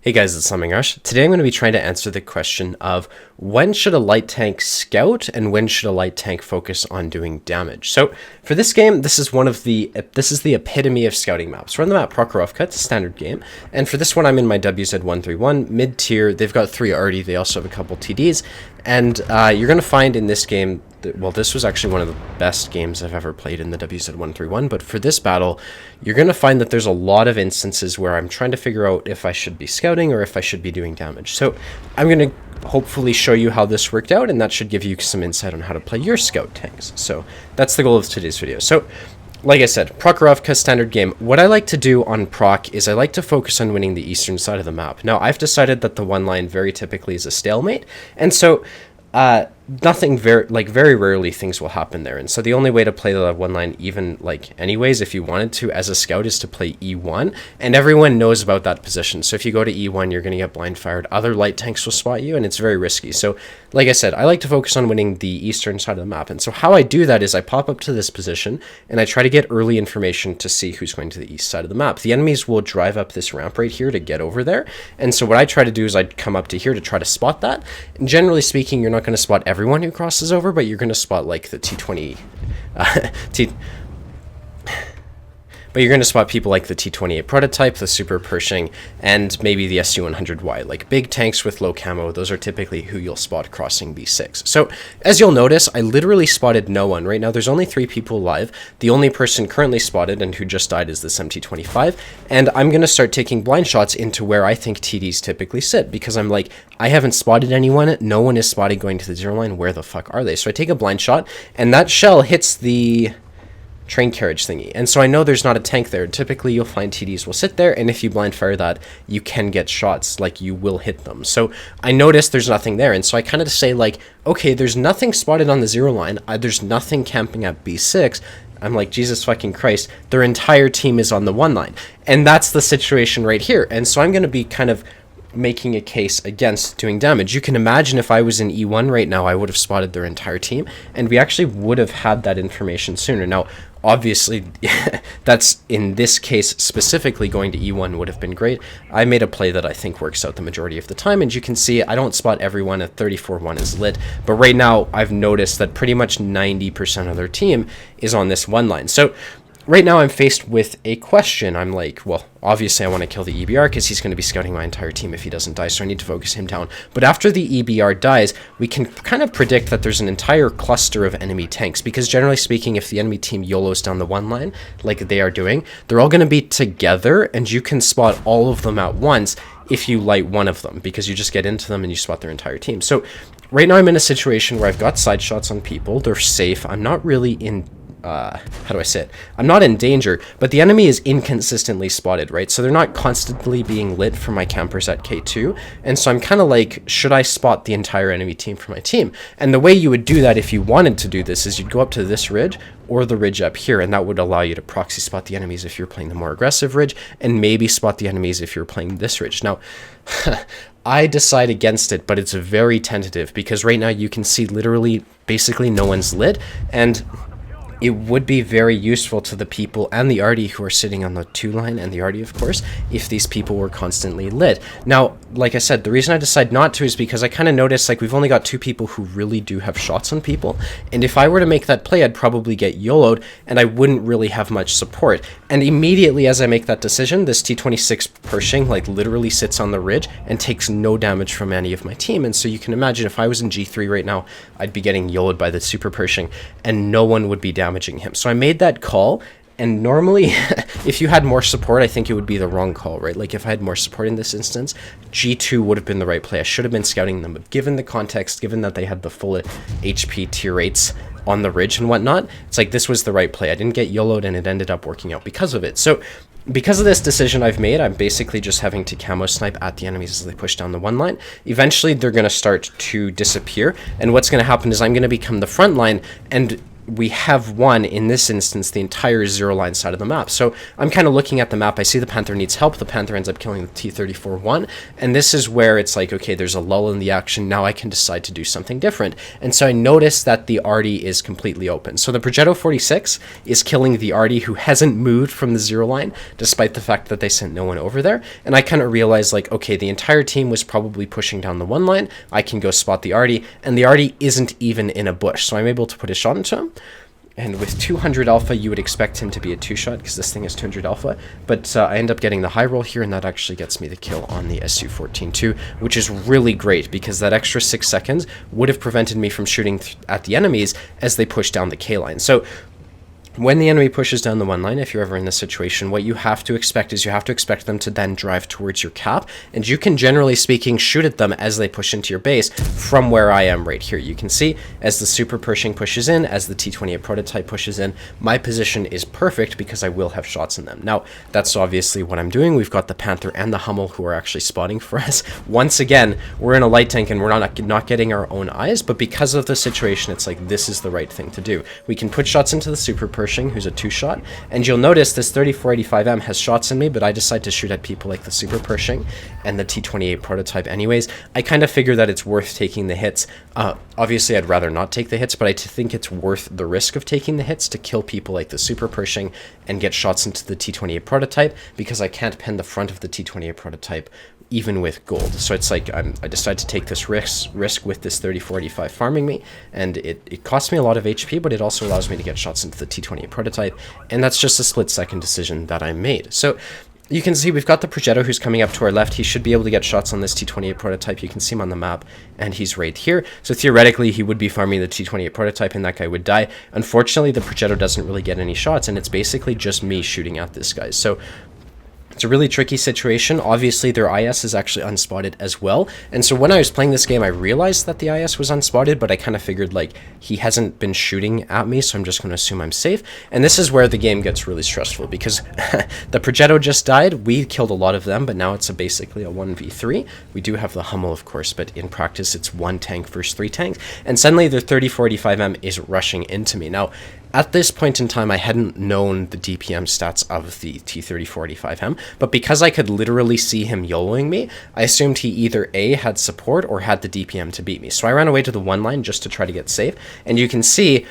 Hey guys, it's Summing Rush. Today I'm going to be trying to answer the question of when should a light tank scout and when should a light tank focus on doing damage. So for this game, this is the epitome of scouting maps. We're on the map Prokhorovka, it's a standard game, and for this one I'm in my WZ131 mid tier. They've got 3 arty, they also have a couple TDs, and you're going to find in this game well, this was actually one of the best games I've ever played in the WZ131, but for this battle, you're going to find that there's a lot of instances where I'm trying to figure out if I should be scouting or if I should be doing damage. So I'm going to hopefully show you how this worked out, and that should give you some insight on how to play your scout tanks. So that's the goal of today's video. So like I said, Prokhorovka standard game. What I like to do on Proc is I like to focus on winning the eastern side of the map. Now, I've decided that the one line very typically is a stalemate, and so very rarely things will happen there, and so the only way to play the one line even anyways if you wanted to as a scout is to play E1, and everyone knows about that position. So if you go to E1, you're going to get blind fired, other light tanks will spot you, and it's very risky. So like I said, I like to focus on winning the eastern side of the map, and so how I do that is I pop up to this position and I try to get early information to see who's going to the east side of the map. The enemies will drive up this ramp right here to get over there, and so what I try to do is I'd come up to here to try to spot that, and generally speaking you're not going to spot everyone who crosses over, but you're going to spot like the T20 but you're going to spot people like the T28 prototype, the Super Pershing, and maybe the SU-100Y. Like big tanks with low camo, those are typically who you'll spot crossing B6. So as you'll notice, I literally spotted no one. Right now there's only 3 people alive. The only person currently spotted and who just died is this MT25, and I'm going to start taking blind shots into where I think TDs typically sit, because I'm like, I haven't spotted anyone, no one is spotted going to the 0 line, where the fuck are they? So I take a blind shot, and that shell hits the train carriage thingy, and so I know there's not a tank there. Typically you'll find TDs will sit there, and if you blind fire that, you can get shots, like you will hit them. So I noticed there's nothing there, and so I kind of say like, okay, there's nothing spotted on the 0 line, there's nothing camping at B6. I'm like, Jesus fucking Christ, their entire team is on the 1 line, and that's the situation right here. And so I'm going to be kind of making a case against doing damage. You can imagine if I was in E1 right now, I would have spotted their entire team, and we actually would have had that information sooner. Now, obviously, that's in this case specifically going to E1 would have been great. I made a play that I think works out the majority of the time, and you can see I don't spot everyone at 34-1 is lit, but right now I've noticed that pretty much 90% of their team is on this 1 line. So right now I'm faced with a question. I'm like, well, obviously I want to kill the EBR because he's going to be scouting my entire team if he doesn't die, so I need to focus him down. But after the EBR dies, we can kind of predict that there's an entire cluster of enemy tanks, because generally speaking, if the enemy team YOLOs down the 1 line, like they are doing, they're all going to be together, and you can spot all of them at once if you light one of them, because you just get into them and you spot their entire team. So right now I'm in a situation where I've got side shots on people, they're safe, I'm not really in how do I say it? I'm not in danger, but the enemy is inconsistently spotted, right? So they're not constantly being lit from my campers at K2, and so I'm kind of like, should I spot the entire enemy team for my team? And the way you would do that if you wanted to do this is you'd go up to this ridge or the ridge up here, and that would allow you to proxy spot the enemies if you're playing the more aggressive ridge, and maybe spot the enemies if you're playing this ridge. Now, I decide against it, but it's very tentative, because right now you can see literally basically no one's lit, and it would be very useful to the people and the arty who are sitting on the 2 line, and the arty of course, if these people were constantly lit. Now, like I said, the reason I decide not to is because I kind of noticed like we've only got 2 people who really do have shots on people, and if I were to make that play, I'd probably get YOLO'd and I wouldn't really have much support. And immediately as I make that decision, this T26 Pershing like literally sits on the ridge and takes no damage from any of my team. And so you can imagine if I was in G3 right now, I'd be getting YOLO'd by the Super Pershing and no one would be damaging him. So I made that call, and normally if you had more support, I think it would be the wrong call, right? Like if I had more support in this instance, G2 would have been the right play. I should have been scouting them, but given the context, given that they had the full HP tier rates on the ridge and whatnot, it's like this was the right play. I didn't get YOLO'd, and it ended up working out because of it. So because of this decision I've made, I'm basically just having to camo snipe at the enemies as they push down the 1 line. Eventually they're going to start to disappear, and what's going to happen is I'm going to become the front line, and we have won, in this instance, the entire zero line side of the map. So I'm kind of looking at the map. I see the Panther needs help. The Panther ends up killing the T-34-1. And this is where it's like, okay, there's a lull in the action. Now I can decide to do something different. And so I notice that the Arty is completely open. So the Progetto 46 is killing the Arty, who hasn't moved from the zero line, despite the fact that they sent no one over there. And I kind of realized, like, okay, the entire team was probably pushing down the one line. I can go spot the Arty, and the Arty isn't even in a bush. So I'm able to put a shot into him. And with 200 alpha, you would expect him to be a two-shot because this thing is 200 alpha. But I end up getting the high roll here, and that actually gets me the kill on the Su-14-2, which is really great because that extra 6 seconds would have prevented me from shooting at the enemies as they push down the K line. So when the enemy pushes down the one line, if you're ever in this situation, what you have to expect is you have to expect them to then drive towards your cap, and you can, generally speaking, shoot at them as they push into your base from where I am right here. You can see as the Super Pershing pushes in, as the T-28 prototype pushes in, my position is perfect because I will have shots in them. Now, that's obviously what I'm doing. We've got the Panther and the Hummel who are actually spotting for us. Once again, we're in a light tank and we're not getting our own eyes, but because of the situation, it's like this is the right thing to do. We can put shots into the Super Pershing, who's a two-shot, and you'll notice this 3485M has shots in me, but I decide to shoot at people like the Super Pershing and the T-28 prototype anyways. I kind of figure that it's worth taking the hits. Obviously, I'd rather not take the hits, but I think it's worth the risk of taking the hits to kill people like the Super Pershing and get shots into the T-28 prototype, because I can't pen the front of the T-28 prototype even with gold. So it's like I decide to take this risk with this 3485 farming me, and it costs me a lot of HP, but it also allows me to get shots into the T-28 prototype, and that's just a split-second decision that I made. So you can see we've got the Progetto who's coming up to our left. He should be able to get shots on this T-28 prototype. You can see him on the map, and he's right here. So theoretically, he would be farming the T-28 prototype, and that guy would die. Unfortunately, the Progetto doesn't really get any shots, and it's basically just me shooting at this guy. So it's a really tricky situation. Obviously, their IS is actually unspotted as well. And so when I was playing this game, I realized that the IS was unspotted, but I kind of figured, like, he hasn't been shooting at me, so I'm just going to assume I'm safe. And this is where the game gets really stressful, because the Progetto just died. We killed a lot of them, but now it's basically a 1v3. We do have the Hummel, of course, but in practice, it's one tank versus 3 tanks. And suddenly, the 3045M is rushing into me. Now, at this point in time, I hadn't known the DPM stats of the T-3045M, but because I could literally see him YOLOing me, I assumed he either A, had support, or had the DPM to beat me. So I ran away to the one line just to try to get safe, and you can see,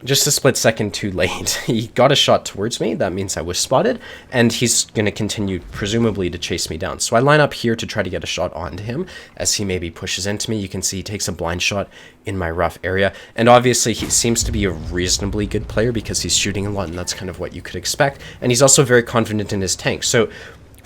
just a split second too late, he got a shot towards me. That means I was spotted, and he's going to continue, presumably, to chase me down. So I line up here to try to get a shot onto him as he maybe pushes into me. You can see he takes a blind shot in my rough area, and obviously he seems to be a reasonably good player because he's shooting a lot, and that's kind of what you could expect. And he's also very confident in his tank. So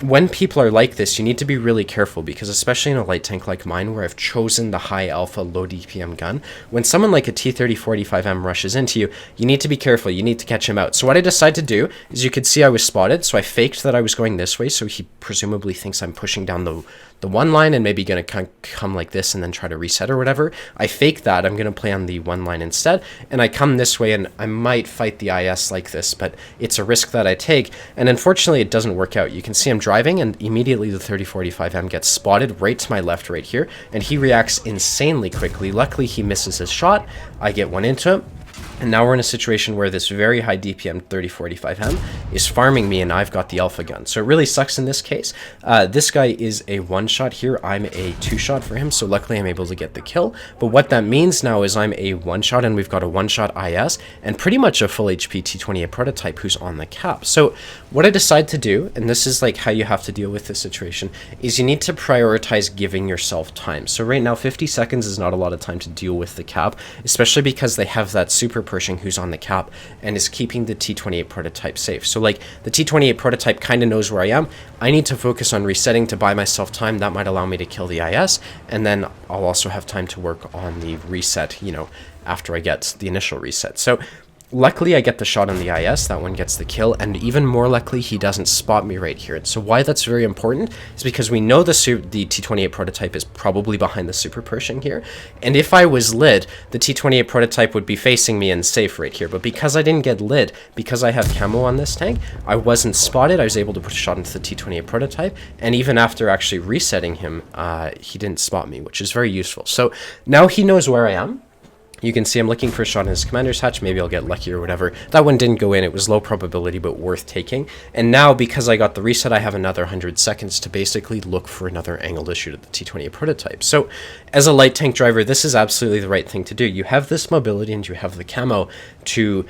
when people are like this, you need to be really careful, because especially in a light tank like mine, where I've chosen the high alpha, low DPM gun, when someone like a T-3045M rushes into you, you need to be careful. You need to catch him out. So what I decided to do is, you could see I was spotted, so I faked that I was going this way, so he presumably thinks I'm pushing down the one line and maybe going to come like this and then try to reset or whatever. I fake that. I'm going to play on the one line instead, and I come this way, and I might fight the IS like this, but it's a risk that I take, and unfortunately it doesn't work out. You can see I'm driving, and immediately the 3045M gets spotted right to my left right here, and he reacts insanely quickly. Luckily, he misses his shot. I get one into him. And now we're in a situation where this very high DPM 3045M is farming me, and I've got the alpha gun. So it really sucks in this case. This guy is a one-shot here. I'm a two-shot for him, so luckily I'm able to get the kill. But what that means now is I'm a one-shot, and we've got a one-shot IS, and pretty much a full HP T-28 prototype who's on the cap. So what I decide to do, and this is like how you have to deal with this situation, is you need to prioritize giving yourself time. So right now, 50 seconds is not a lot of time to deal with the cap, especially because they have that Super Pershing who's on the cap and is keeping the T-28 prototype safe. So like the T-28 prototype kind of knows where I am. I need to focus on resetting to buy myself time. That might allow me to kill the IS, and then I'll also have time to work on the reset, you know, after I get the initial reset. So luckily, I get the shot on the IS. That one gets the kill, and even more luckily, he doesn't spot me right here. And so why that's very important is because we know the T-28 prototype is probably behind the Super Pershing here, and if I was lit, the T-28 prototype would be facing me and safe right here. But because I didn't get lit, because I have camo on this tank, I wasn't spotted. I was able to put a shot into the T-28 prototype, and even after actually resetting him, he didn't spot me, which is very useful. So now he knows where I am. You can see I'm looking for a shot in his commander's hatch. Maybe I'll get lucky or whatever. That one didn't go in. It was low probability, but worth taking. And now, because I got the reset, I have another 100 seconds to basically look for another angle to shoot at the T-28 prototype. So as a light tank driver, this is absolutely the right thing to do. You have this mobility and you have the camo to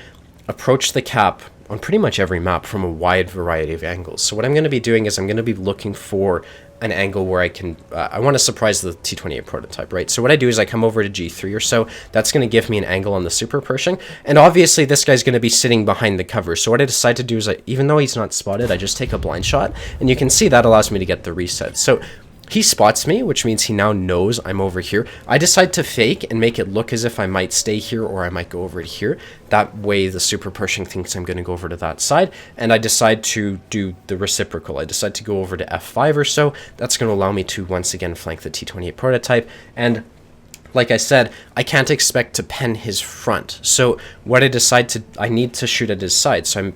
approach the cap on pretty much every map from a wide variety of angles. So what I'm going to be doing is I'm going to be looking for an angle where I can, I want to surprise the T-28 prototype, right? So what I do is I come over to G3 or so. That's going to give me an angle on the Super Pershing. And obviously this guy's going to be sitting behind the cover. So what I decide to do is, even though he's not spotted, I just take a blind shot. And you can see that allows me to get the reset. So he spots me, which means he now knows I'm over here. I decide to fake and make it look as if I might stay here or I might go over to here. That way the Super Pershing thinks I'm going to go over to that side, and I decide to do the reciprocal. I decide to go over to F5 or so. That's going to allow me to once again flank the T-28 prototype, and like I said, I can't expect to pen his front. So what I need to shoot at his side. So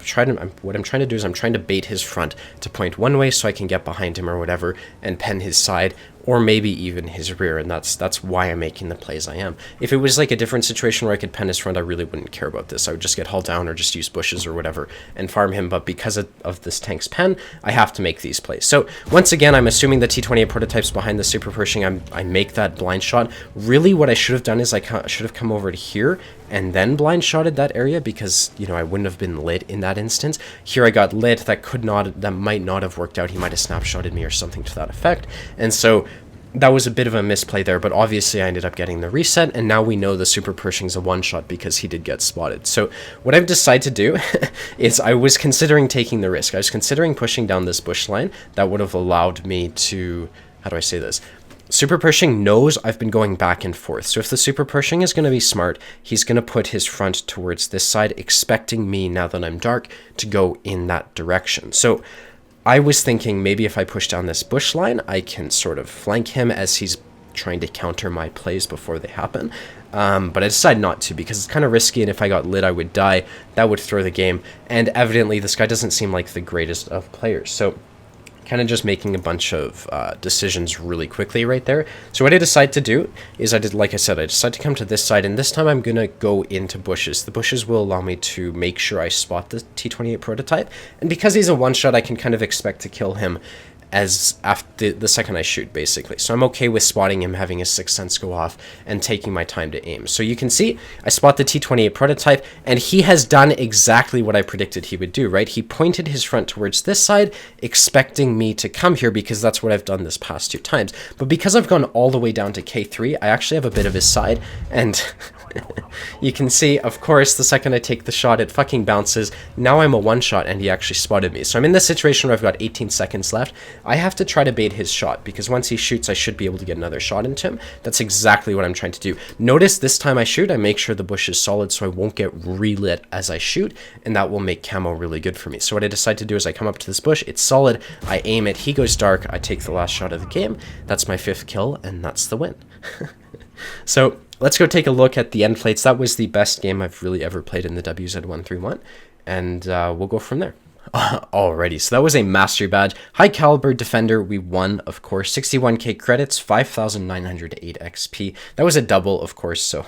what I'm trying to do is I'm trying to bait his front to point one way so I can get behind him or whatever and pen his side, or maybe even his rear, and that's why I'm making the plays I am. If it was like a different situation where I could pen his front, I really wouldn't care about this. I would just get hull down or just use bushes or whatever and farm him, but because of this tank's pen, I have to make these plays. So once again, I'm assuming the T-28 prototype's behind the Super Pershing. I make that blind shot. Really what I should have done is I should have come over to here and then blind shotted that area, because, you know, I wouldn't have been lit in that instance. Here I got lit. That might not have worked out. He might have snapshotted me or something to that effect. And so that was a bit of a misplay there, but obviously I ended up getting the reset, and now we know the Super Pershing's a one-shot because he did get spotted. So what I've decided to do is I was considering taking the risk. I was considering pushing down this bush line. That would have allowed me to, how do I say this? Super Pershing knows I've been going back and forth. So if the Super Pershing is going to be smart, he's going to put his front towards this side, expecting me, now that I'm dark, to go in that direction. So I was thinking maybe if I push down this bush line, I can sort of flank him as he's trying to counter my plays before they happen. But I decided not to because it's kind of risky, and if I got lit, I would die. That would throw the game. And evidently, this guy doesn't seem like the greatest of players. So kind of just making a bunch of decisions really quickly right there. So what I decided to do is like I said, I decided to come to this side, and this time I'm going to go into bushes. The bushes will allow me to make sure I spot the T-28 prototype, and because he's a one-shot, I can kind of expect to kill him as after the second I shoot, basically. So I'm okay with spotting him, having his sixth sense go off, and taking my time to aim. So you can see I spot the T-28 prototype, and he has done exactly what I predicted he would do, right? He pointed his front towards this side, expecting me to come here, because that's what I've done this past 2 times. But because I've gone all the way down to K3, I actually have a bit of his side, and you can see, of course, the second I take the shot, it fucking bounces. Now I'm a one-shot, and he actually spotted me. So I'm in this situation where I've got 18 seconds left. I have to try to bait his shot, because once he shoots, I should be able to get another shot into him. That's exactly what I'm trying to do. Notice this time I shoot, I make sure the bush is solid so I won't get relit as I shoot, and that will make camo really good for me. So what I decide to do is I come up to this bush, it's solid, I aim it, he goes dark, I take the last shot of the game. That's my 5th kill, and that's the win. So let's go take a look at the end plates. That was the best game I've really ever played in the WZ131, and we'll go from there. Alrighty, so that was a mastery badge. High caliber defender, we won, of course. 61k credits, 5,908 XP. That was a double, of course, so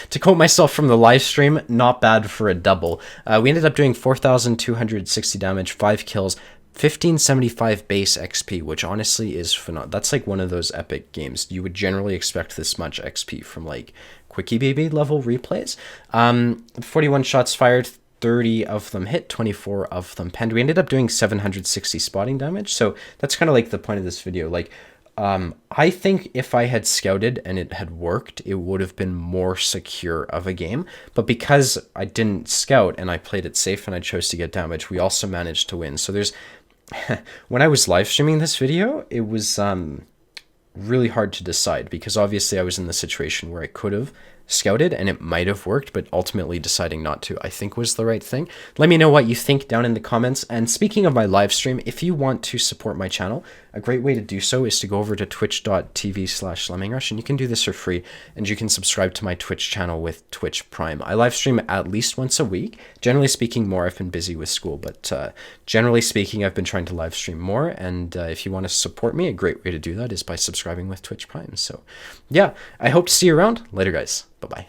to quote myself from the live stream, not bad for a double. We ended up doing 4,260 damage, 5 kills, 1575 base XP, which honestly is phenomenal. That's like one of those epic games. You would generally expect this much XP from like Quickie Baby level replays. 41 shots fired, 30 of them hit, 24 of them penned. We ended up doing 760 spotting damage, so that's kind of like the point of this video. Like, I think if I had scouted and it had worked, it would have been more secure of a game. But because I didn't scout and I played it safe and I chose to get damage, we also managed to win. So there's, when I was live streaming this video, it was really hard to decide, because obviously I was in the situation where I could have scouted and it might have worked, but ultimately deciding not to, I think, was the right thing. Let me know what you think down in the comments. And speaking of my live stream, if you want to support my channel, a great way to do so is to go over to twitch.tv/LemmingRush, and you can do this for free, and you can subscribe to my Twitch channel with Twitch Prime. I live stream at least once a week. Generally speaking, more. I've been busy with school, but generally speaking, I've been trying to live stream more, and if you want to support me, a great way to do that is by subscribing with Twitch Prime. So yeah, I hope to see you around. Later, guys. Bye-bye.